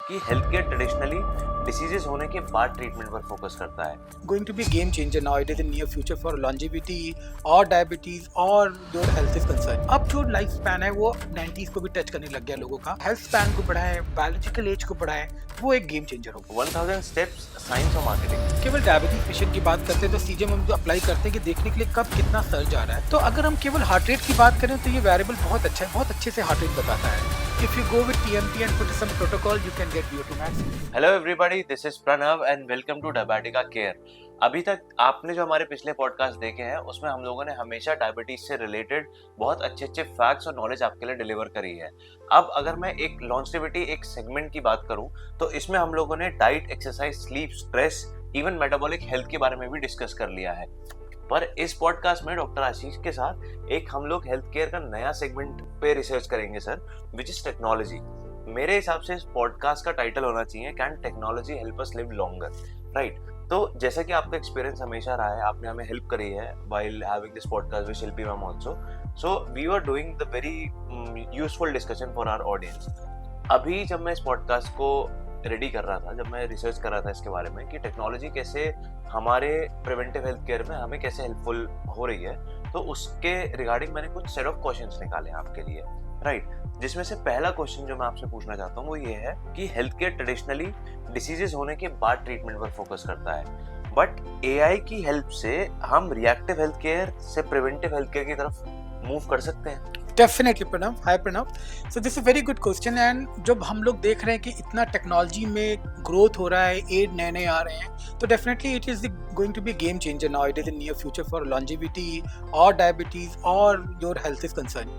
कि health care traditionally diseases होने के बाद ट्रीटमेंट पर फोकस करता है. Going to be a game changer nowadays in near future for longevity or diabetes or your health is concerned. अब जो लाइफ स्पैन है वो 90s को भी टच करने लग गया लोगों का. हेल्थ स्पैन को बढ़ाए, बायोलॉजिकल एज को बढ़ाए, वो एक गेम चेंजर होगा. 1000 स्टेप्स साइंस और मार्केटिंग. केवल डायबिटीज पेशेंट की बात करते हैं तो सीजन हम अप्लाई करते हैं कि देखने के लिए कब कितना सर्ज आ रहा है. तो अगर हम केवल हार्ट रेट की बात करें तो ये वेरिएबल बहुत अच्छा है, बहुत अच्छे से हार्ट रेट बताता है. If you go with TMT and put some protocol, you can get VO2 max. Hello everybody, this is Pranav and welcome to Diabetica Care. अभी तक आपने जो हमारे पिछले पॉडकास्ट देखे हैं उसमें हम लोगों ने हमेशा डायबिटीज से रिलेटेड बहुत अच्छे अच्छे फैक्ट्स और नॉलेज आपके लिए डिलीवर करी है. अब अगर मैं एक लॉन्जेविटी एक सेगमेंट की बात करूं तो इसमें हम लोगों ने diet, exercise, sleep, stress, even metabolic health के बारे में भी डिस्कस कर लिया है. पर इस पॉडकास्ट में डॉक्टर आशीष के साथ एक हम लोग हेल्थ केयर का नया सेगमेंट पे रिसर्च करेंगे सर, विच इज टेक्नोलॉजी. मेरे हिसाब से इस पॉडकास्ट का टाइटल होना चाहिए can technology help us live longer, right? तो जैसा कि आपका एक्सपीरियंस हमेशा रहा है, आपने हमें हेल्प करी है while having this podcast with Shilpi ma'am also, so we are doing the very useful discussion for our audience. अभी जब मैं इस पॉडकास्ट को रेडी कर रहा था, जब मैं रिसर्च कर रहा था इसके बारे में कि टेक्नोलॉजी कैसे हमारे प्रिवेंटिव हेल्थ केयर में हमें कैसे हेल्पफुल हो रही है, तो उसके रिगार्डिंग मैंने कुछ सेट ऑफ क्वेश्चंस निकाले आपके लिए, राइट? जिसमें से पहला क्वेश्चन जो मैं आपसे पूछना चाहता हूँ वो ये है कि हेल्थ केयर ट्रेडिशनली डिसीजेस होने के बाद ट्रीटमेंट पर फोकस करता है, बट एआई की हेल्प से हम रिएक्टिव हेल्थ केयर से प्रिवेंटिव हेल्थ केयर की तरफ मूव कर सकते हैं. Definitely Pranav, hi Pranav. So this is very good question. And जब हम लोग देख रहे हैं कि इतना टेक्नोलॉजी में ग्रोथ हो रहा है, एड नए नए आ रहे हैं, तो definitely it is going to be game changer nowadays in near future for longevity और डायबिटीज और योर हेल्थ इज कंसर्न.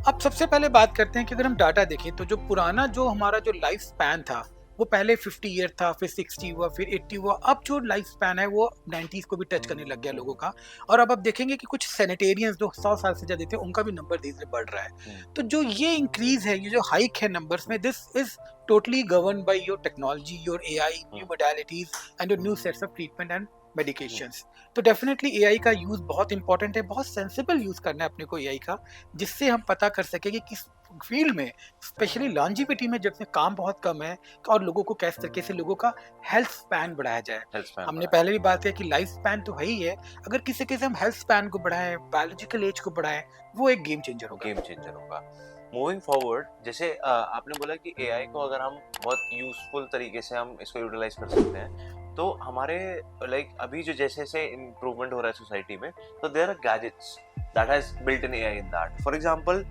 अब सबसे पहले बात करते हैं कि अगर हम डाटा देखें तो जो पुराना जो हमारा जो लाइफ स्पैन था वो पहले 50 ईयर था, फिर 60 हुआ, फिर 80 हुआ. अब जो लाइफ स्पैन है वो 90s को भी टच करने लग गया लोगों का. और अब आप देखेंगे कि कुछ सैनिटेरियंस जो 100 साल से ज़्यादा थे उनका भी नंबर धीरे धीरे बढ़ रहा है. तो जो ये इंक्रीज है, ये जो हाइक है नंबर्स में, this is totally govern by your technology, your AI, new modalities and your new sets of treatment and medications. तो डेफिनेटली एआई का यूज़ बहुत इंपॉर्टेंट है, बहुत सेंसिबल यूज़ करना है अपने को एआई का, जिससे हम पता कर सकें कि किस फील्ड में, स्पेशली लॉन्जिविटी में जब से काम बहुत कम है, और लोगों को किस तरीके से लोगों का हेल्थ स्पैन बढ़ाया जाए. हमने पहले भी बात की कि लाइफ स्पैन तो है ही है, अगर किसी के से हम हेल्थ स्पैन को बढ़ाएं, बायोलॉजिकल एज को बढ़ाएं, वो एक गेम चेंजर होगा. मूविंग फॉरवर्ड, जैसे आपने बोला कि एआई को अगर हम बहुत यूजफुल तरीके से हम इसको यूटिलाइज कर सकते हैं, तो हमारे अभी जो जैसे जैसे इम्प्रूवमेंट हो रहा है सोसाइटी में, तो there are gadgets that has built in AI in that. For example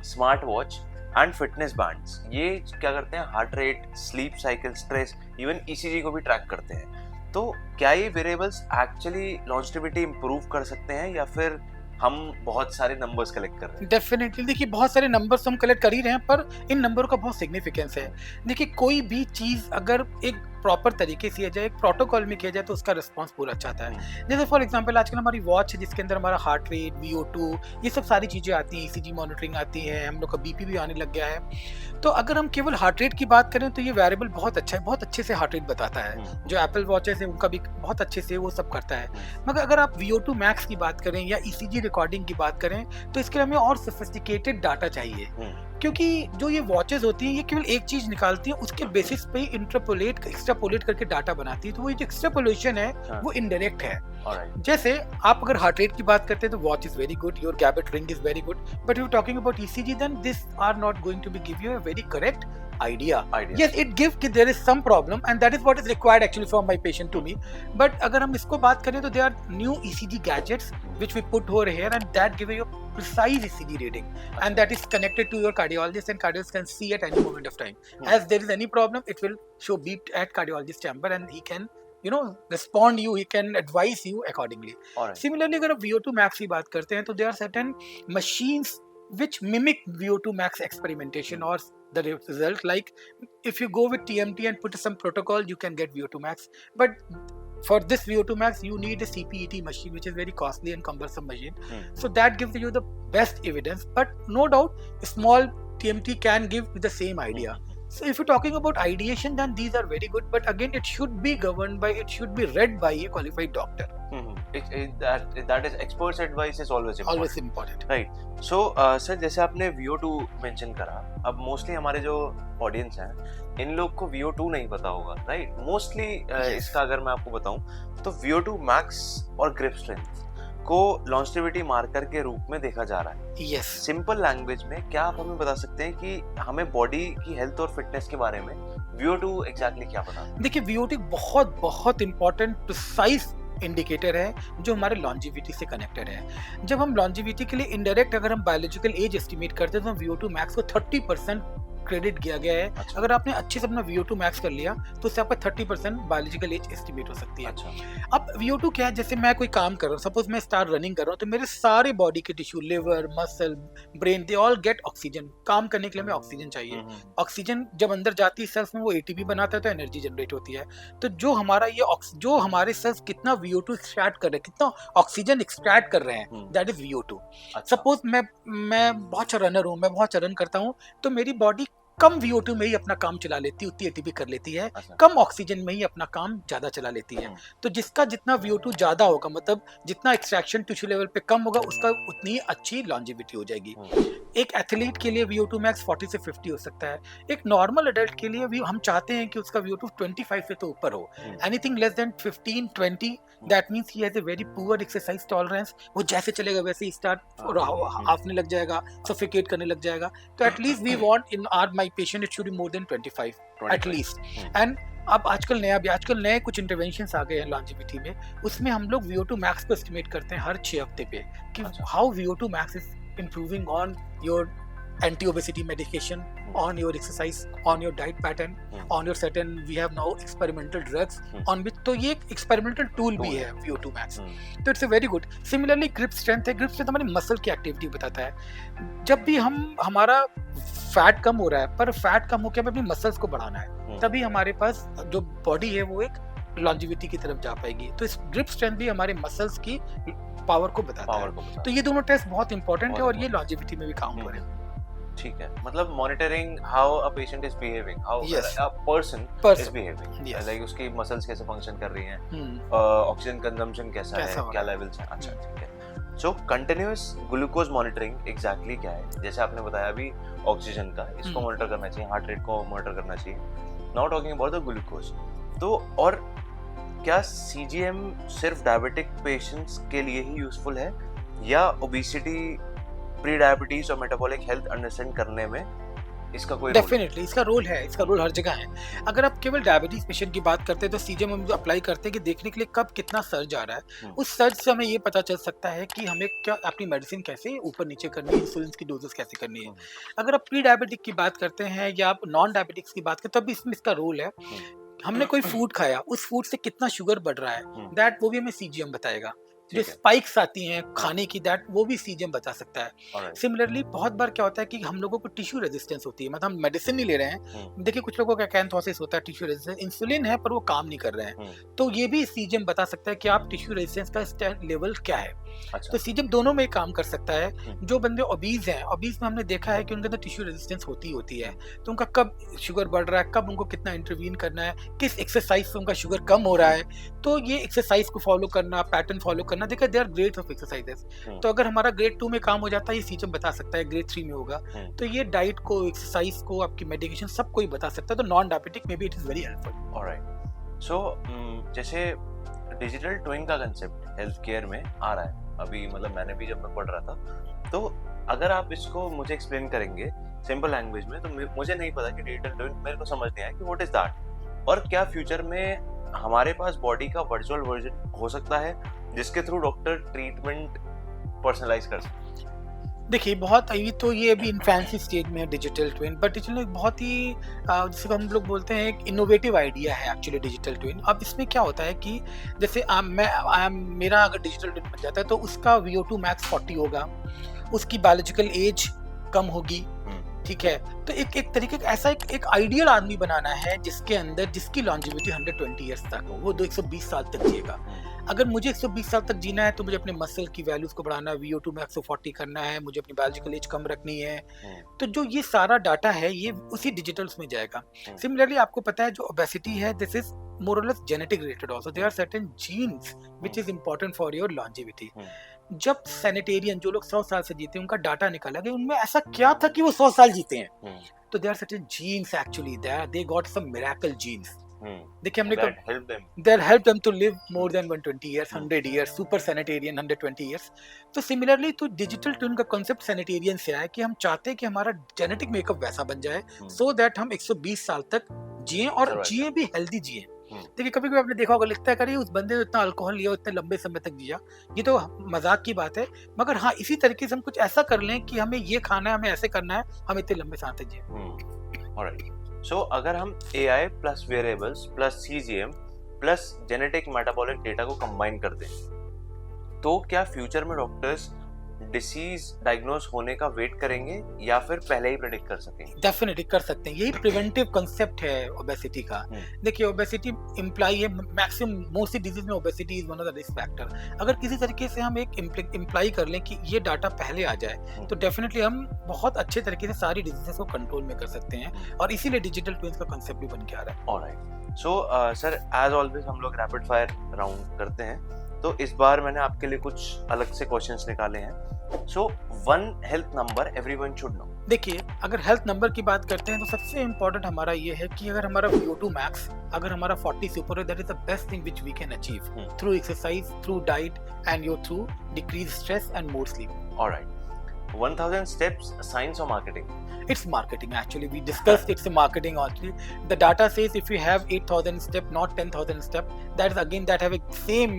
smart watch and fitness bands, ये क्या करते हैं, heart rate, sleep cycle, stress, even ECG को भी ट्रैक करते हैं. तो क्या ये वेरिएबल्स एक्चुअली लॉन्जेविटी इंप्रूव कर सकते हैं या फिर हम बहुत सारे नंबर्स कलेक्ट कर रहे हैं? डेफिनेटली देखिए, बहुत सारे नंबर्स हम कलेक्ट कर ही रहे हैं, पर इन नंबरों का बहुत सिग्निफिकेंस है. देखिए, कोई भी चीज़ अगर एक प्रॉपर तरीके से किया जाए, एक प्रोटोकॉल में किया जाए, तो उसका रिस्पांस पूरा अच्छा आता है. जैसे फॉर एग्जांपल आजकल हमारी वॉच है जिसके अंदर हमारा हार्ट रेट, VO2, ये सब सारी चीज़ें आती हैं, ईसीजी मॉनिटरिंग आती है, हम लोग का बीपी भी आने लग गया है. तो अगर हम केवल हार्ट रेट की बात करें तो ये वेरिएबल बहुत अच्छा है, बहुत अच्छे से हार्ट रेट बताता है. जो एप्पल वॉचेस है उनका भी बहुत अच्छे से वो सब करता है. मगर अगर आप VO2 मैक्स की बात करें या ईसीजी रिकॉर्डिंग की बात करें तो इसके लिए हमें और सोफिस्टिकेटेड डाटा चाहिए, क्योंकि जो ये वॉचेस होती हैं ये केवल एक चीज निकालती हैं, उसके बेसिस पे एक्स्ट्रापोलेट करके डाटा बनाती है. तो वो जो एक्स्ट्रापोलेशन है वो इनडायरेक्ट है. जैसे आप अगर हार्ट रेट की बात करते हैं तो watch is very good, your Gabit ring is very good, but you talking about ECG, then this are not going to be give you a very correct idea. Yes, it gives कि there is some problem and that is what is required actually from my patient to me. But अगर हम इसको बात करें तो there are new ECG gadgets which we put over here and that give you a precise ECG reading and that is connected to your cardiologist and cardiologist can see at any moment of time. As there is any problem, it will show beep at cardiologist chamber and he can respond you, he can advise you accordingly. Similarly, अगर आप VO2 max की बात करते हैं तो there are certain machines which mimic VO2 max experimentation or the result. Like if you go with TMT and put some protocol, you can get VO2 max. But for this VO2 max, you need a CPET machine, which is very costly and cumbersome machine. So that gives you the best evidence. But no doubt, a small TMT can give the same idea. So if you're talking about ideation, then these are very good. But again, it should be governed by, it should be read by a qualified doctor. that is experts advice is always important. Always important. Right. So sir, जैसे आपने VO2 mention करा, अब mostly हमारे जो audience हैं इन लोग को VO2 नहीं पता होगा, राइट? मोस्टली इसका अगर मैं आपको बताऊं तो VO2 मैक्स और ग्रिप स्ट्रेंथ को लॉन्जेविटी मार्कर के रूप में देखा जा रहा है। यस, सिंपल लैंग्वेज में क्या आप हमें बता सकते हैं कि हमें बॉडी की हेल्थ और फिटनेस के बारे में VO2 एग्जैक्टली क्या पता है? देखिए VO2 बहुत बहुत इंपॉर्टेंट प्रिसाइज इंडिकेटर है जो हमारे लॉन्जिविटी से कनेक्टेड है। जब हम लॉन्जिविटी के लिए इनडायरेक्ट अगर हम बायोलॉजिकल एज एस्टिमेट करते हैं तो VO2 मैक्स को 30% क्रेडिट किया गया है। अच्छा। अगर आपने अच्छे से अपना VO2 मैक्स कर लिया तो उससे आपका 30% बायोलॉजिकल एज एस्टिमेट हो सकती है। अच्छा। अब VO2 क्या है, जैसे मैं कोई काम कर रहा हूँ, सपोज मैं स्टार रनिंग कर रहा हूँ, तो मेरे सारे बॉडी के tissue, liver, muscle, brain, they all get oxygen. काम करने के लिए हमें ऑक्सीजन चाहिए। ऑक्सीजन जब अंदर जाती है सेल्स में वो ATP बनाता है तो एनर्जी जनरेट होती है। तो जो हमारा ये जो हमारे सेल्स कितना VO2 एक्सट्रैक्ट कर रहे हैं, कितना ऑक्सीजन एक्सट्रैक्ट कर रहे हैं, दैट इज VO2। अच्छा। सपोज मैं बहुत अच्छा रनर हूँ, मैं बहुत अच्छा रन करता हूँ, तो मेरी बॉडी कम VO2 में ही अपना काम चला लेती है, उतनी ATP कर लेती है, अच्छा। कम ऑक्सीजन में ही अपना काम ज्यादा चला लेती है। तो जिसका जितना VO2 ज्यादा होगा, मतलब जितना एक्सट्रैक्शन टिश्यू लेवल पे कम होगा, उसका उतनी अच्छी लॉन्जिविटी हो जाएगी। एक एथलीट के लिए VO2 मैक्स 40 से 50 हो सकता है। एक नॉर्मल एडल्ट के लिए भी हम चाहते हैं कि उसका VO2 25 से तो ऊपर हो। Anything less than 15, 20 that means he has a very poor exercise tolerance. वो जैसे चलेगा वैसे ही स्टार्ट हाफने लग जाएगा, सफोकेट करने लग जाएगा। तो at least we want in our my patient it should be more than 25 at least. And अब आजकल नए कुछ इंटरवेंशंस आ गए हैं लॉन्जिविटी में, उसमें हम लोग VO2 मैक्स को एस्टिमेट करते हैं हर 6 हफ्ते पे कि how VO2 max is improving on your anti-obesity medication, on your exercise, on your diet pattern, on your certain we have now experimental drugs on which, तो ये एक experimental tool भी है VO2 max। तो it's a very good। Similarly grip strength है, grip strength हमारी muscle की activity बताता है। जब भी हमारा फैट कम हो रहा है, पर फैट कम होकर हमें अपनी मसल्स को बढ़ाना है, तभी हमारे पास जो बॉडी है वो एक लॉन्जिविटी की तरफ जा पाएगी। तो इस ग्रिप स्ट्रेंथ भी हमारे मसल्स की पावर को बताता है। तो ये दोनों टेस्ट बहुत इंपॉर्टेंट है और ये लॉन्जिविटी में भी काम कर रहे हैं। ठीक है, मतलब monitoring how a patient is behaving, how a person is behaving, like उसकी मसल्स कैसे फंक्शन कर रही हैं, ऑक्सीजन कंजम्पशन कैसा है, क्या लेवल्स हैं। अच्छा, ठीक है। सो कंटिन्यूअस ग्लूकोज मॉनिटरिंग एग्जैक्टली क्या है? जैसे आपने बताया अभी ऑक्सीजन का, इसको मॉनिटर करना चाहिए, हार्ट रेट को मॉनिटर करना चाहिए, now talking about the glucose. तो और क्या CGM सिर्फ डायबिटिक पेशेंट्स के लिए ही यूजफुल है या ओबेसिटी, प्री डायबिटीज और मेटाबॉलिक हेल्थ अंडरस्टैंड करने में इसका कोई डेफिनेटली इसका रोल है, इसका रोल हर जगह है। अगर आप केवल डायबिटीज पेशेंट की बात करते हैं तो CGM हम अप्लाई करते हैं कि देखने के लिए कब कितना सर्ज आ रहा है। उस सर्ज से हमें ये पता चल सकता है कि हमें क्या अपनी मेडिसिन कैसे ऊपर नीचे करनी है, इंसुलिन की डोजेस कैसे करनी है। अगर आप प्री डायबिटिक की बात करते हैं या आप नॉन डायबिटिक्स की बात करते हैं, तब इसमें इसका रोल है। हमने कोई फूड खाया, उस फूड से कितना शुगर बढ़ रहा है, दैट वो भी हमें CGM बताएगा। जो स्पाइक्स आती हैं खाने की, दैट वो भी CGM बता सकता है। सिमिलरली बहुत बार क्या होता है कि हम लोगों को टिश्यू रेजिस्टेंस होती है, मतलब हम मेडिसिन नहीं ले रहे हैं। देखिए कुछ लोगों का कैंथोसिस होता है, टिश्यू रेजिस्टेंस, इंसुलिन है पर वो काम नहीं कर रहे हैं, तो ये भी CGM बता सकता है कि आप टिश्यू रेजिस्टेंस का लेवल क्या है। अच्छा। तो CGM दोनों में काम कर सकता है। जो बंदे ओबीज हैं, ओबीज में हमने देखा है कि उनके अंदर टिश्यू रेजिस्टेंस होती है, तो उनका कब शुगर बढ़ रहा है, कब उनको कितना इंटरवीन करना है, किस एक्सरसाइज से उनका शुगर कम हो रहा है, तो ये एक्सरसाइज को फॉलो करना, पैटर्न फॉलो करना, देखा they are grade of exercises. तो अगर हमारा ग्रेड 2 में काम हो जाता है, ये CGM बता सकता है, ग्रेड 3 में होगा। तो ये डाइट को, एक्सरसाइज को, आपकी मेडिकेशन सब को ही बता सकता है। तो नॉन डायबिटिक में भी it is very helpful. Alright. So जैसे डिजिटल ट्विन का कांसेप्ट हेल्थ केयर में आ रहा है अभी, मतलब मैंने भी जब मैं पढ़ रहा था, तो अगर आप इसको मुझे एक्सप्लेन करेंगे सिंपल लैंग्वेज में, तो मुझे नहीं पता कि डिजिटल ट्विन, मेरे को समझ नहीं आया कि व्हाट इज दैट, और क्या फ्यूचर में हमारे पास बॉडी का वर्चुअल वर्जन हो सकता है जिसके थ्रू डॉक्टर ट्रीटमेंट पर्सनलाइज कर सकते हैं? देखिए बहुत अभी तो ये अभी इन्फेंसी स्टेज में है डिजिटल ट्विन, बट डिजिटल एक बहुत ही जिसे हम लोग बोलते हैं एक इनोवेटिव आइडिया है एक्चुअली डिजिटल ट्विन। अब इसमें क्या होता है कि जैसे मेरा अगर डिजिटल ट्विन बन जाता है तो उसका VO2 मैक्स 40 होगा, उसकी बायोलॉजिकल एज कम होगी, ठीक है। तो एक तरीके का ऐसा एक आइडियल आदमी बनाना है जिसके अंदर जिसकी लॉन्जिविटी 120 ईयर्स तक हो, वो 120 साल तक जिएगा। अगर मुझे 120 साल तक जीना है तो मुझे अपने मसल की वैल्यूज को बढ़ाना है, VO2 में 140 करना है, मुझे अपनी बायोलॉजिकल एज कम रखनी है। तो जो ये सारा डाटा है ये उसी डिजिटल्स में जाएगा। सिमिलरली आपको पता है जो ओबेसिटी है, this is more or less genetic related also. There are certain genes which is important for your longevity. जब सैनिटेरियन जो लोग 100 साल से जीते हैं उनका डाटा निकाला गया, उनमें ऐसा क्या था कि वो 100 साल जीते हैं? तो there are certain genes actually there, they got some miracle genes. देखिए हमने that help them to live more than 120 years, 100 years, super sanitarian 120 years. तो similarly तो डिजिटल ट्विन का कॉन्सेप्ट सैनिटेरियन से आया कि हम चाहते हैं कि हमारा जेनेटिक मेकअप वैसा बन जाए so that हम 120 साल तक जिए और जिए भी हेल्दी जिए. देखिए कभी कभी आपने देखा होगा, लिखता है करिए उस बंदे ने इतना अल्कोहल लिया, इतने लंबे समय तक जिया, ये तो मजाक की बात है, मगर हाँ इसी तरीके से हम कुछ ऐसा कर लें कि हमें ये खाना है, हमें ऐसे करना है, हम इतने लंबे समय तक जिए. ऑलराइट, सो अगर हम AI plus variables plus CGM plus genetic metabolic data को कंबाइन कर दें, तो क्या फ्यूचर में डॉक्टर्स डिसीज डायग्नोस होने का वेट करेंगे या फिर पहले ही प्रेडिक्ट कर सकेंगे? डेफिनेटली कर सकते हैं. यही प्रिवेंटिव कांसेप्ट है ओबेसिटी का. देखिए ओबेसिटी इम्प्लाई है, मैक्सिमम मोस्ट डिजीज में obesity is one of the risk factor. अगर किसी तरीके से हम एक इम्प्लाई कर लें कि ये डाटा पहले आ जाए तो डेफिनेटली हम बहुत अच्छे तरीके से सारी डिजीजेस को कंट्रोल में कर सकते हैं, और इसीलिए डिजिटल ट्विन्स का कांसेप्ट भी बन के आ रहा है. Alright, so sir as always हम लोग रैपिड फायर राउंड करते हैं, तो इस बार मैंने आपके लिए कुछ अलग से क्वेश्चंस निकाले हैं. So one health number everyone should know. देखिए अगर हेल्थ नंबर की बात करते हैं तो सबसे इम्पोर्टेंट हमारा ये है कि अगर हमारा VO2 मैक्स अगर हमारा 40 से ऊपर है, that is the best thing which we can achieve through exercise, through diet and your through decrease stress and more sleep. Alright, 1000 steps science or marketing? It's marketing actually. We discussed it's a marketing actually. The data says if you have 8,000 step, not 10,000 step, that is again that have a same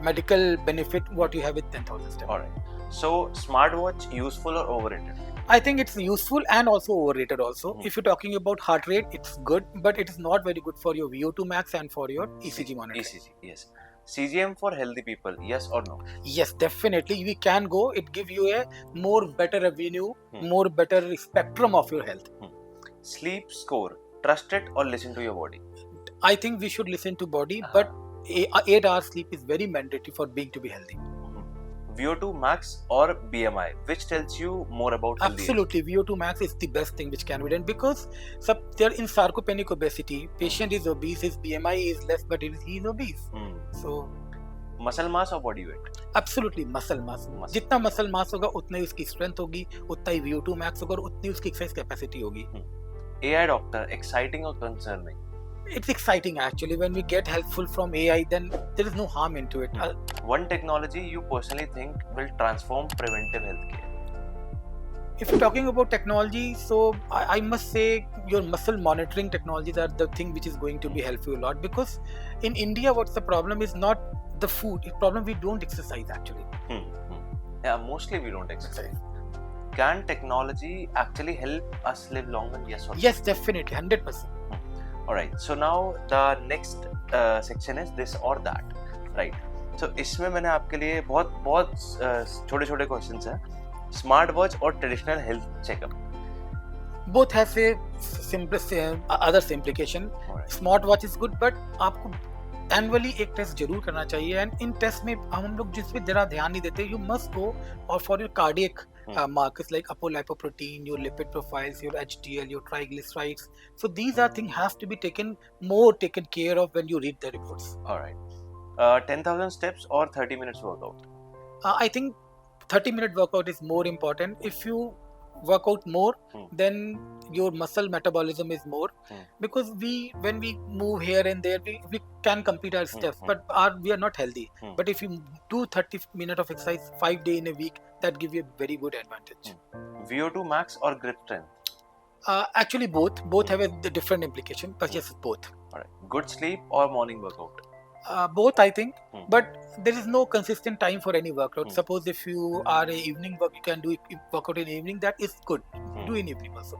medical benefit what you have with 10,000 step. Alright. So smartwatch useful or overrated? I think it's useful and also overrated also. If you're talking about heart rate, it's good, but it is not very good for your VO2 max and for your ECG monitoring. ECG, yes. CGM for healthy people, yes or no? Yes, definitely we can go. It give you a more better avenue, more better spectrum of your health. Sleep score, trust it or listen to your body? I think we should listen to body, but 8 hours sleep is very mandatory for being to be healthy. VO2 max or BMI, which tells you more about healthy? Absolutely, VO2 max is the best thing which can be done, because they're in sarcopenic obesity. Patient is obese, his BMI is less, but he is obese. So muscle mass or body weight? Absolutely muscle mass. जितना muscle mass होगा उतना ही उसकी strength होगी, उतना ही VO2 max होगा और उतनी उसकी exercise capacity होगी. AI doctor, exciting or concerning? It's exciting actually. When we get helpful from AI, then there is no harm into it. One technology you personally think will transform preventive healthcare? If you're talking about technology, so I must say your muscle monitoring technologies are the thing which is going to be helpful a lot, because in India what's the problem is not the food. The problem we don't exercise actually. Yeah, mostly we don't exercise. Can technology actually help us live longer? Yes or no? Yes, definitely, 100%. Alright, so now the next section is this or that, right? So इसमें मैंने आपके लिए बहुत छोटे छोटे questions हैं. Smart watch और traditional health checkup, both has a simplest others implication. Smart watch is good, but आपको एनुअली एक टेस्ट जरूर करना चाहिए, एंड इन टेस्ट में हम लोग जिस पे जरा ध्यान नहीं देते. यू मस्ट गो और for your cardiac markers like apolipoprotein, your lipid profiles, your HDL, your triglycerides. So these are things have to be taken care of when you read the reports. All right. 10,000 steps or 30 minutes workout? I think 30-minute workout is more important. If you work out more, then your muscle metabolism is more, because when we move here and there, we can complete our steps, but we are not healthy. But if you do 30 minutes of exercise 5 days in a week, that gives you a very good advantage. VO2 max or grip strength? Actually both have a different implication, but yes, both. All right. Good sleep or morning workout? Both I think, but there is no consistent time for any workout. Suppose if you are a evening you can do workout in evening, that is good. Do in evening also.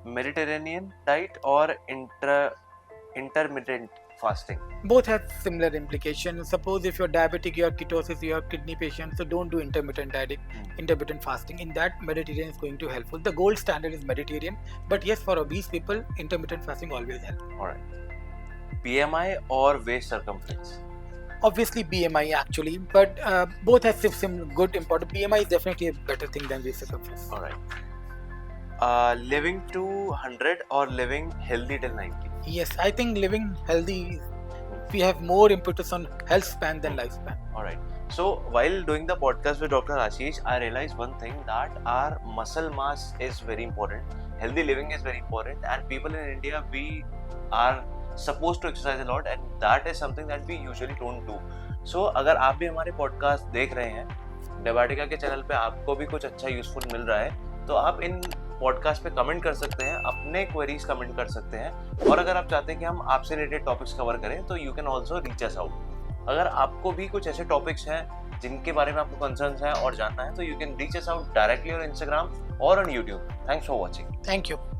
Mediterranean diet or intermittent fasting? Both have similar implications. Suppose if you're diabetic, you have ketosis, you have kidney patients, so don't do intermittent dieting, intermittent fasting. In that, Mediterranean is going to be helpful. The gold standard is Mediterranean, but yes, for obese people, intermittent fasting always helps. Alright. BMI or waist circumference? Obviously BMI actually, but both have some good important. BMI is definitely a better thing than waist circumference. Alright. Living to 100 or living healthy till 90? Yes, I think living healthy, we have more impetus on health span than lifespan. All right. So while doing the podcast with Dr. Ashish, I realized one thing, that our muscle mass is very important. Healthy living is very important, and people in India, we are supposed to exercise a lot, and that is something that we usually don't do. So अगर आप भी हमारे podcast देख रहे हैं, डेबाटिका के channel पे आपको भी कुछ अच्छा यूजफुल मिल रहा है, तो आप इन पॉडकास्ट पे कमेंट कर सकते हैं, अपने क्वेरीज कमेंट कर सकते हैं, और अगर आप चाहते हैं कि हम आपसे रिलेटेड टॉपिक्स कवर करें तो you can also reach us out. अगर आपको भी कुछ ऐसे टॉपिक्स हैं जिनके बारे में आपको कंसर्न्स हैं और जानना है, तो you can reach us out directly on Instagram और on YouTube. Thanks for watching. Thank you.